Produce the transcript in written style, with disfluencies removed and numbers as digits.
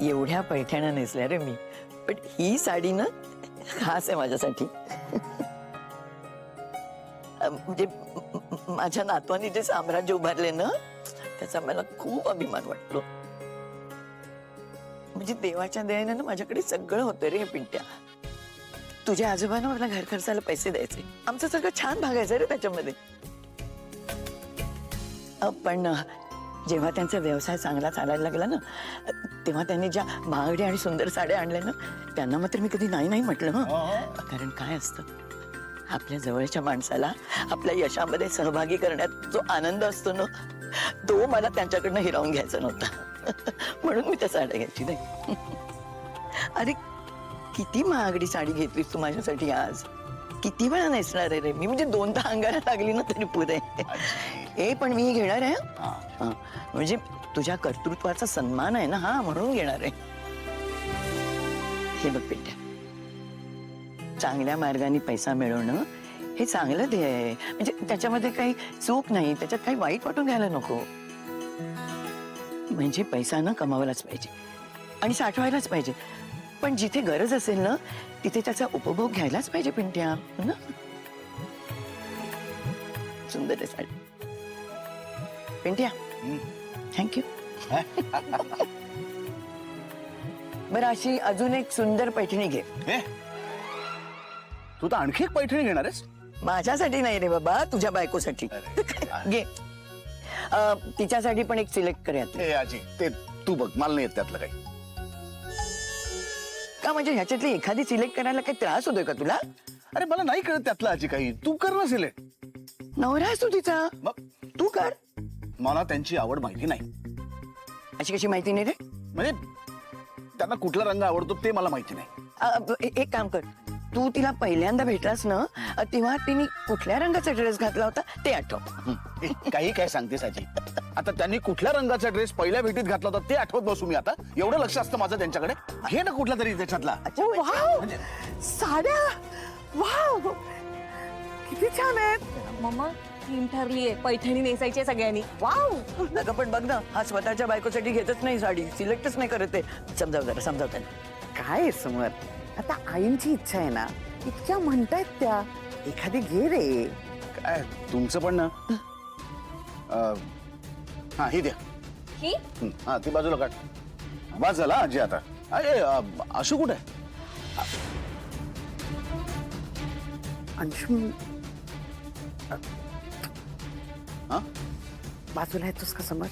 एवढ्या पैठण्या नेसल्या रे मी, पण ही साडी ना खास आहे माझ्यासाठी. म्हणजे माझ्या नातवानी जे साम्राज्य उभारले ना, त्याचा मला खूप अभिमान वाटतो. म्हणजे देवाच्या दयेने ना माझ्याकडे सगळं होतं रे पिंट्या. तुझ्या आजोबांना मला घर खर्चाला पैसे द्यायचे, आमचं सगळं छान भागायचं रे त्याच्यामध्ये. पण जेव्हा त्यांचा व्यवसाय चांगला चालायला लागला ना, तेव्हा त्यांनी ज्या महागड्या आणि सुंदर साड्या आणल्या ना, त्यांना मात्र मी कधी नाही नाही म्हटलं. कारण काय असतं, आपल्या जवळच्या माणसाला आपल्या यशामध्ये सहभागी करण्यात जो आनंद असतो ना, तो मला त्यांच्याकडनं हिरावून घ्यायचा नव्हता. म्हणून मी त्या साड्या घ्यायची नाही. अरे किती महागडी साडी घेतलीस तू माझ्यासाठी आज. किती वेळा नेसणार आहे रे मी, म्हणजे 2दा अंगाला लागली ना तरी पुरे. ए पण मी घेणार आहे. म्हणजे तुझ्या कर्तृत्वाचा सन्मान आहे ना हा, म्हणून घेणार आहे. हे बघ पिंट्या, चांगल्या मार्गाने पैसा मिळवणं हे चांगलं ध्येय आहे. म्हणजे त्याच्यामध्ये काही चूक नाही, त्याच्यात काही वाईट वाटून घ्यायला नको. म्हणजे पैसा ना कमावलाच पाहिजे आणि साठवायलाच पाहिजे, पण जिथे गरज असेल ना तिथे त्याचा उपभोग घ्यायलाच पाहिजे पिंट्या ना. सुंदर आहे साडी पिंट्या. थँक्यू. बरं, अशी अजून एक सुंदर पैठणी घे. तू तर आणखी एक पैठणी घेणार आहेस? माझ्यासाठी नाही रे बाबा, तुझ्या बायकोसाठी घे. तिच्यासाठी पण एक सिलेक्ट करूयात. हे आजी, ते तू बघ, मला नाही येत त्यातलं काही. का म्हणजे ह्याच्यातली एखादी सिलेक्ट करायला काही त्रास होतोय का तुला? अरे मला नाही कळत त्यातलं आजी काही. तू कर ना सिलेक्ट. नवरा आहेस तू तिचा, मग तू कर. मला त्यांची आवड माहिती नाही. अशी कशी माहिती नाही रे? म्हणजे त्यांना कुठला रंग आवडतो ते मला माहिती नाही. एक काम कर, तू तिला पहिल्यांदा भेटलास ना, तेव्हा तिने कुठल्या रंगाचा ड्रेस घातला होता ते आठव. काही काय सांगतेस आजी? आता त्यांनी कुठल्या रंगाचा ड्रेस पहिल्या भेटीत घातला होता ते आठवत बसू मी आता? एवढं लक्ष असतं माझं त्यांच्याकडे. घे ना कुठला तरी त्याच्यातला. वाव, साड्या वाव, किती छान आहेत. मम्मा थीम ठरलीये, पैठणी नेसायची सगळ्यांनी. वाव. अगं पण बघ ना, हा स्वतःच्या बायकोसाठी घेतच नाही साडी, सिलेक्टच नाही करत आहे. समजाव जरा, समजाव त्यांना. काय समर, आता आईंची इच्छा आहे ना, इतक्या म्हणतायत त्या, एखादी घे रे. काय तुमचं पण ना. हा ही द्या. ही हा ती बाजूला काढ. बस झाला आजी आता. अरे आशू कुठे आहे? अंशू हा बाजूला येतोस का समर?